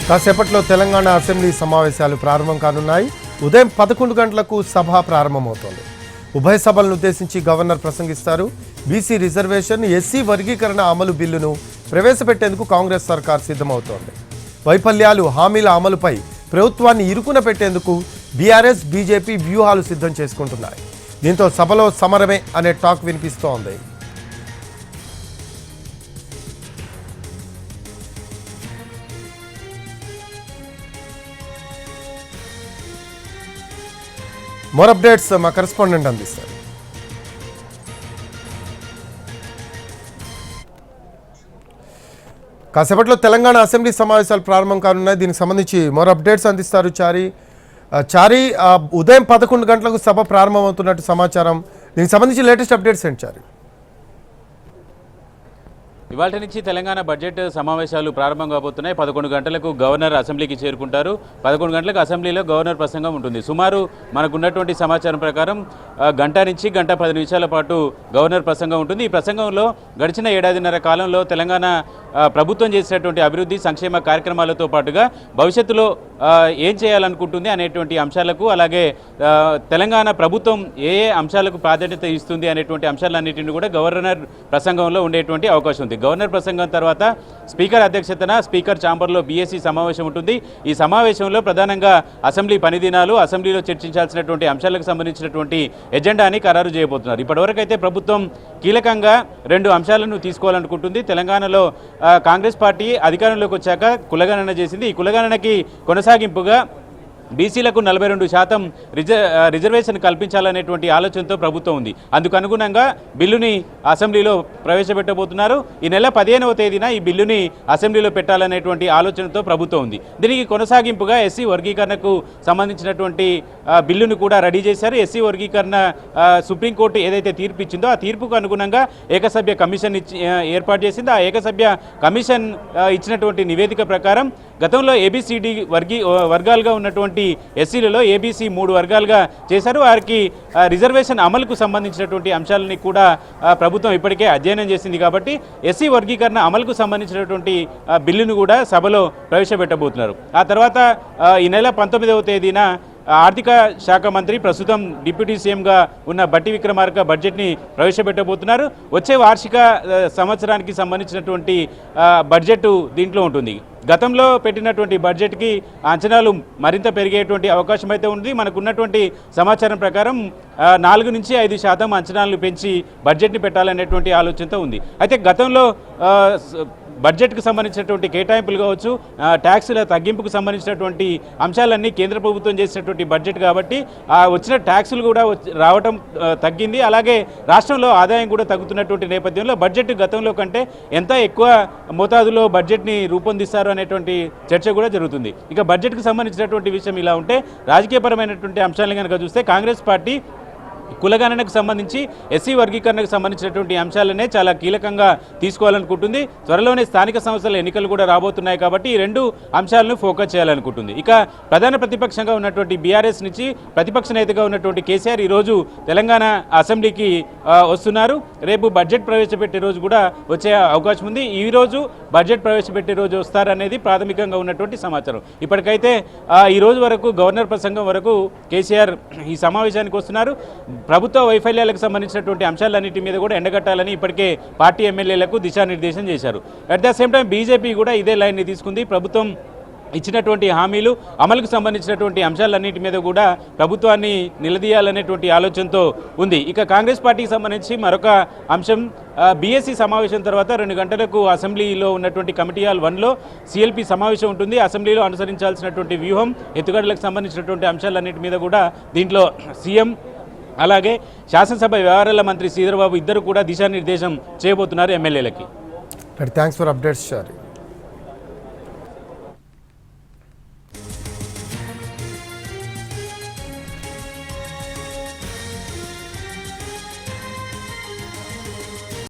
కాసేపట్లో తెలంగాణ అసెంబ్లీ సమావేశాలు ప్రారంభం కానున్నాయి. ఉదయం 11 గంటలకు సభ ప్రారంభమవుతోంది. ఉభయ సభలను ఉద్దేశించి గవర్నర్ ప్రసంగిస్తారు. బీసీ రిజర్వేషన్, ఎస్సీ వర్గీకరణ అమలు బిల్లును ప్రవేశపెట్టేందుకు కాంగ్రెస్ సర్కార్ సిద్ధమవుతోంది. వైఫల్యాలు, హామీల అమలుపై ప్రభుత్వాన్ని ఇరుకున పెట్టేందుకు బీఆర్ఎస్, బీజేపీ వ్యూహాలు సిద్ధం చేసుకుంటున్నాయి. దీంతో సభలో సమరమే అనే టాక్ వినిపిస్తోంది. మోర్ అప్డేట్స్ మా కరెస్పాండెంట్ అందిస్తారు. కాసేపట్లో తెలంగాణ అసెంబ్లీ సమావేశాలు ప్రారంభం కానున్నాయి. దీనికి సంబంధించి మోర్ అప్డేట్స్ అందిస్తారు చారి. ఉదయం 11 గంటలకు సభ ప్రారంభమవుతున్నట్టు సమాచారం. దీనికి సంబంధించి లేటెస్ట్ అప్డేట్స్ ఏంటి చారి? ఇవాళ నుంచి తెలంగాణ బడ్జెట్ సమావేశాలు ప్రారంభం కాబోతున్నాయి. 11 గంటలకు గవర్నర్ అసెంబ్లీకి చేరుకుంటారు. 11 గంటలకు అసెంబ్లీలో గవర్నర్ ప్రసంగం ఉంటుంది. సుమారు మనకున్నటువంటి సమాచారం ప్రకారం గంట నుంచి గంట 10 నిమిషాల పాటు గవర్నర్ ప్రసంగం ఉంటుంది. ఈ ప్రసంగంలో గడిచిన ఏడాదిన్నర కాలంలో తెలంగాణ ప్రభుత్వం చేసినటువంటి అభివృద్ధి సంక్షేమ కార్యక్రమాలతో పాటుగా భవిష్యత్తులో ఏం చేయాలనుకుంటుంది అనేటువంటి అంశాలకు, అలాగే తెలంగాణ ప్రభుత్వం ఏ అంశాలకు ప్రాధాన్యత ఇస్తుంది అనేటువంటి అంశాలన్నింటినీ కూడా గవర్నర్ ప్రసంగంలో ఉండేటువంటి అవకాశం ఉంది. గవర్నర్ ప్రసంగం తర్వాత స్పీకర్ అధ్యక్షతన స్పీకర్ ఛాంబర్లో బీఎస్సీ సమావేశం ఉంటుంది. ఈ సమావేశంలో ప్రధానంగా అసెంబ్లీ పని దినాలు, అసెంబ్లీలో చర్చించాల్సినటువంటి అంశాలకు సంబంధించినటువంటి ఎజెండాని ఖరారు చేయబోతున్నారు. ఇప్పటివరకు అయితే ప్రభుత్వం కీలకంగా 2 అంశాలను తీసుకోవాలనుకుంటుంది. తెలంగాణలో కాంగ్రెస్ పార్టీ అధికారంలోకి వచ్చాక కులగణన చేసింది. ఈ కులగణనకి కొనసాగింపుగా బీసీలకు 42% రిజర్వేషన్ కల్పించాలనేటువంటి ఆలోచనతో ప్రభుత్వం ఉంది. అందుకు అనుగుణంగా బిల్లుని అసెంబ్లీలో ప్రవేశపెట్టబోతున్నారు. ఈ నెల 15వ తేదీన ఈ బిల్లుని అసెంబ్లీలో పెట్టాలనేటువంటి ఆలోచనతో ప్రభుత్వం ఉంది. దీనికి కొనసాగింపుగా ఎస్సీ వర్గీకరణకు సంబంధించినటువంటి బిల్లును కూడా రెడీ చేశారు. ఎస్సీ వర్గీకరణ సుప్రీంకోర్టు ఏదైతే తీర్పు ఇచ్చిందో ఆ తీర్పుకు అనుగుణంగా ఏకసభ్య కమిషన్ ఏర్పాటు చేసింది. ఆ ఏకసభ్య కమిషన్ ఇచ్చినటువంటి నివేదిక ప్రకారం గతంలో ఏబిసిడి వర్గాలుగా ఉన్నటువంటి ఎస్సీలలో ఏబీసీ 3 వర్గాలుగా చేశారు. వారికి రిజర్వేషన్ అమలుకు సంబంధించినటువంటి అంశాలని కూడా ప్రభుత్వం ఇప్పటికే అధ్యయనం చేసింది. కాబట్టి ఎస్సీ వర్గీకరణ అమలుకు సంబంధించినటువంటి బిల్లును కూడా సభలో ప్రవేశపెట్టబోతున్నారు. ఆ తర్వాత ఈ నెల 19వ తేదీన ఆర్థిక శాఖ మంత్రి, ప్రస్తుతం డిప్యూటీ సీఎంగా ఉన్న బట్టి విక్రమార్క బడ్జెట్ని ప్రవేశపెట్టబోతున్నారు. వచ్చే వార్షిక సంవత్సరానికి సంబంధించినటువంటి బడ్జెట్ దీంట్లో ఉంటుంది. గతంలో పెట్టినటువంటి బడ్జెట్కి అంచనాలు మరింత పెరిగేటువంటి అవకాశం అయితే ఉంది. మనకున్నటువంటి సమాచారం ప్రకారం 4 నుంచి 5% అంచనాలను పెంచి బడ్జెట్ని పెట్టాలనేటువంటి ఆలోచనతో ఉంది. అయితే గతంలో బడ్జెట్కు సంబంధించినటువంటి కేటాయింపులు కావచ్చు, ట్యాక్సుల తగ్గింపుకు సంబంధించినటువంటి అంశాలన్నీ కేంద్ర ప్రభుత్వం చేసినటువంటి బడ్జెట్ కాబట్టి వచ్చిన ట్యాక్సులు కూడా రావటం తగ్గింది. అలాగే రాష్ట్రంలో ఆదాయం కూడా తగ్గుతున్నటువంటి నేపథ్యంలో బడ్జెట్ గతంలో కంటే ఎంత ఎక్కువ మోతాదులో బడ్జెట్ని రూపొందిస్తారు అనేటువంటి చర్చ కూడా జరుగుతుంది. ఇక బడ్జెట్కు సంబంధించినటువంటి విషయం ఇలా ఉంటే, రాజకీయపరమైనటువంటి అంశాలను కనుక చూస్తే కాంగ్రెస్ పార్టీ కులగణనకు సంబంధించి, ఎస్సీ వర్గీకరణకు సంబంధించినటువంటి అంశాలనే చాలా కీలకంగా తీసుకోవాలనుకుంటుంది. త్వరలోనే స్థానిక సంస్థల ఎన్నికలు కూడా రాబోతున్నాయి కాబట్టి ఈ 2 అంశాలను ఫోకస్ చేయాలనుకుంటుంది. ఇక ప్రధాన ప్రతిపక్షంగా ఉన్నటువంటి బీఆర్ఎస్ నుంచి ప్రతిపక్ష నేతగా ఉన్నటువంటి కేసీఆర్ ఈరోజు తెలంగాణ అసెంబ్లీకి వస్తున్నారు. రేపు బడ్జెట్ ప్రవేశపెట్టే రోజు కూడా వచ్చే అవకాశం ఉంది. ఈరోజు బడ్జెట్ ప్రవేశపెట్టే రోజు వస్తారనేది ప్రాథమికంగా ఉన్నటువంటి సమాచారం. ఇప్పటికైతే ఈ రోజు వరకు గవర్నర్ ప్రసంగం వరకు కేసీఆర్ ఈ సమావేశానికి వస్తున్నారు. ప్రభుత్వ వైఫల్యాలకు సంబంధించినటువంటి అంశాలన్నింటి మీద కూడా ఎండగట్టాలని ఇప్పటికే పార్టీ ఎమ్మెల్యేలకు దిశానిర్దేశం చేశారు. At the same time BJP కూడా ఇదే లైన్ని తీసుకుంది. ప్రభుత్వం ఇచ్చినటువంటి హామీలు అమలుకు సంబంధించినటువంటి అంశాలన్నింటి మీద కూడా ప్రభుత్వాన్ని నిలదీయాలనేటువంటి ఆలోచనతో ఉంది. ఇక కాంగ్రెస్ పార్టీకి సంబంధించి మరొక అంశం, బీఎస్సీ సమావేశం తర్వాత 2 గంటలకు అసెంబ్లీలో ఉన్నటువంటి కమిటీ హాల్ 1లో సిఎల్పి సమావేశం ఉంటుంది. అసెంబ్లీలో అనుసరించాల్సినటువంటి వ్యూహం, ఎత్తుగడలకు సంబంధించినటువంటి అంశాలన్నింటి మీద కూడా దీంట్లో సీఎం అలాగే శాసనసభ వ్యవహారాల మంత్రి శ్రీధర్ బాబు ఇద్దరు కూడా దిశానిర్దేశం చేయబోతున్నారు ఎమ్మెల్యేలకి. Thanks for updates.